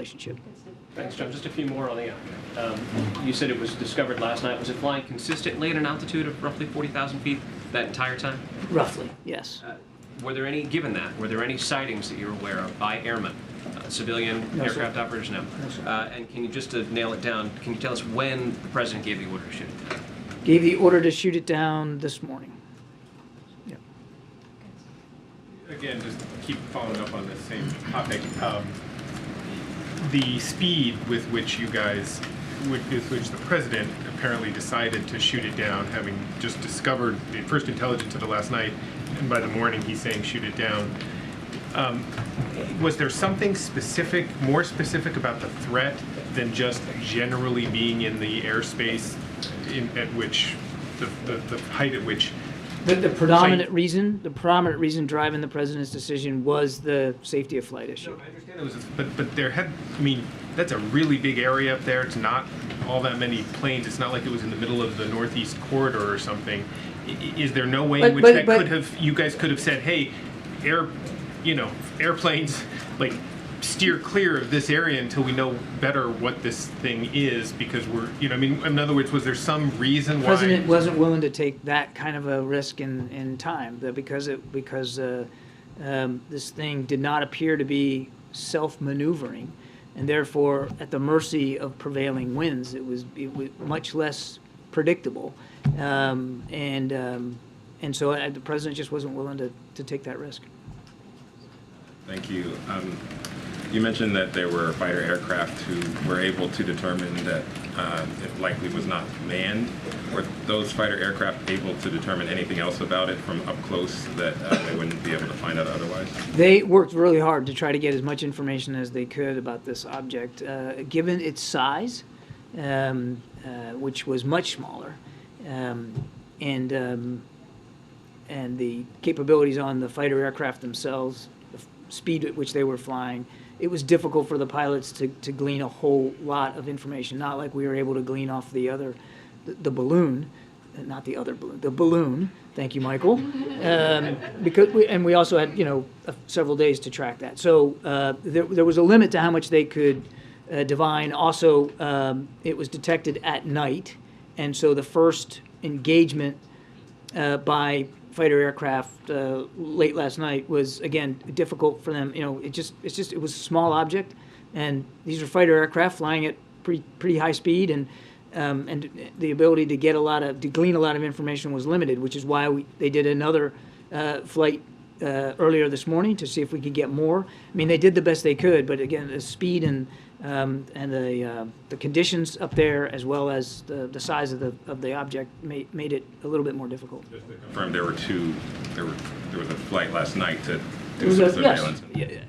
relationship. Thanks, John. Just a few more on the you said it was discovered last night. Was it flying consistently at an altitude of roughly 40,000 feet that entire time? Roughly, yes. Were there any, given that, were there any sightings that you're aware of by airmen, civilian No, aircraft sir. operators? No. No, sir. And can you, just to nail it down, can you tell us when the president gave the order to shoot it down? Gave the order to shoot it down this morning. Yeah. Again, just keep following up on this same topic. The speed with which you guys, with which the president apparently decided to shoot it down, having just discovered the first intelligence of it last night, and by the morning he's saying shoot it down. Was there something specific, more specific about the threat than just generally being in the airspace at which, the height at which? The predominant reason driving the president's decision was the safety of flight issue. No, I understand it was, but there had, I mean, that's a really big area up there. It's not all that many planes. It's not like it was in the middle of the Northeast corridor or something. Is there no way in which you guys could have said, hey, airplanes, like, steer clear of this area until we know better what this thing is, because we're, I mean, in other words, was there some reason why? The president wasn't willing to take that kind of a risk in time, because this thing did not appear to be self-maneuvering, and therefore at the mercy of prevailing winds. It was much less predictable, and so the president just wasn't willing to take that risk. Thank you. You mentioned that there were fighter aircraft who were able to determine that it likely was not manned. Were those fighter aircraft able to determine anything else about it from up close that they wouldn't be able to find out otherwise? They worked really hard to try to get as much information as they could about this object. Given its size, which was much smaller, and the capabilities on the fighter aircraft themselves, the speed at which they were flying, it was difficult for the pilots to glean a whole lot of information. Not like we were able to glean off the balloon, not the other balloon, the balloon. Thank you, Michael. Because we also had several days to track that. So there was a limit to how much they could divine. Also, it was detected at night, and so the first engagement by fighter aircraft late last night was, again, difficult for them. It was a small object, and these are fighter aircraft flying at pretty high speed, and the ability to glean a lot of information was limited, which is why they did another flight earlier this morning to see if we could get more. I mean, they did the best they could, but again, the speed and the conditions up there, as well as the size of the object, made it a little bit more difficult. Just to confirm, there was a flight last night to do some surveillance. Yes. Yeah,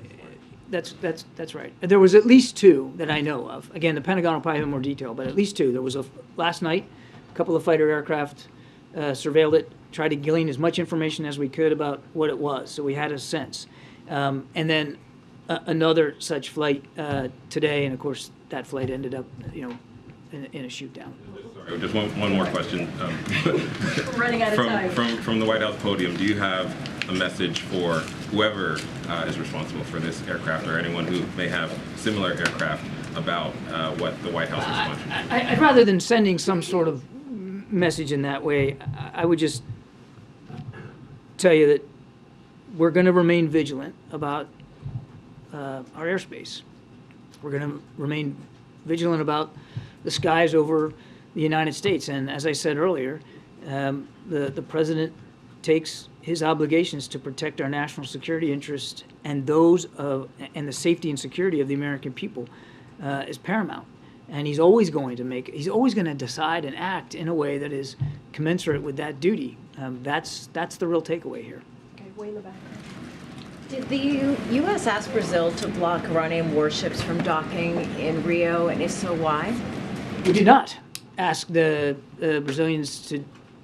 that's right. There was at least two that I know of. Again, the Pentagon will probably have more detail, but at least two. There was last night, a couple of fighter aircraft surveilled it, tried to glean as much information as we could about what it was, so we had a sense. And then another such flight today, and of course that flight ended up, in a shoot down. Sorry, just one more question. We're running out of time. From the White House podium, do you have a message for whoever is responsible for this aircraft, or anyone who may have similar aircraft, about what the White House is going to do? I'd rather than sending some sort of message in that way, I would just tell you that we're going to remain vigilant about our airspace. We're going to remain vigilant about the skies over the United States. And as I said earlier, the president takes his obligations to protect our national security interests and and the safety and security of the American people is paramount. And he's always going to decide and act in a way that is commensurate with that duty. That's the real takeaway here. Okay, way in the back. Did the U.S. ask Brazil to block Iranian warships from docking in Rio, and if so, why? We did not ask the Brazilians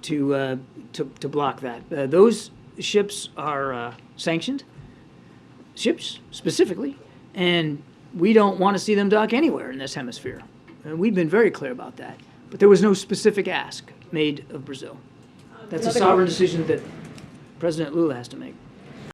to block that. Those ships are sanctioned ships specifically, and we don't want to see them dock anywhere in this hemisphere. And we've been very clear about that. But there was no specific ask made of Brazil. That's a sovereign decision that President Lula has to make.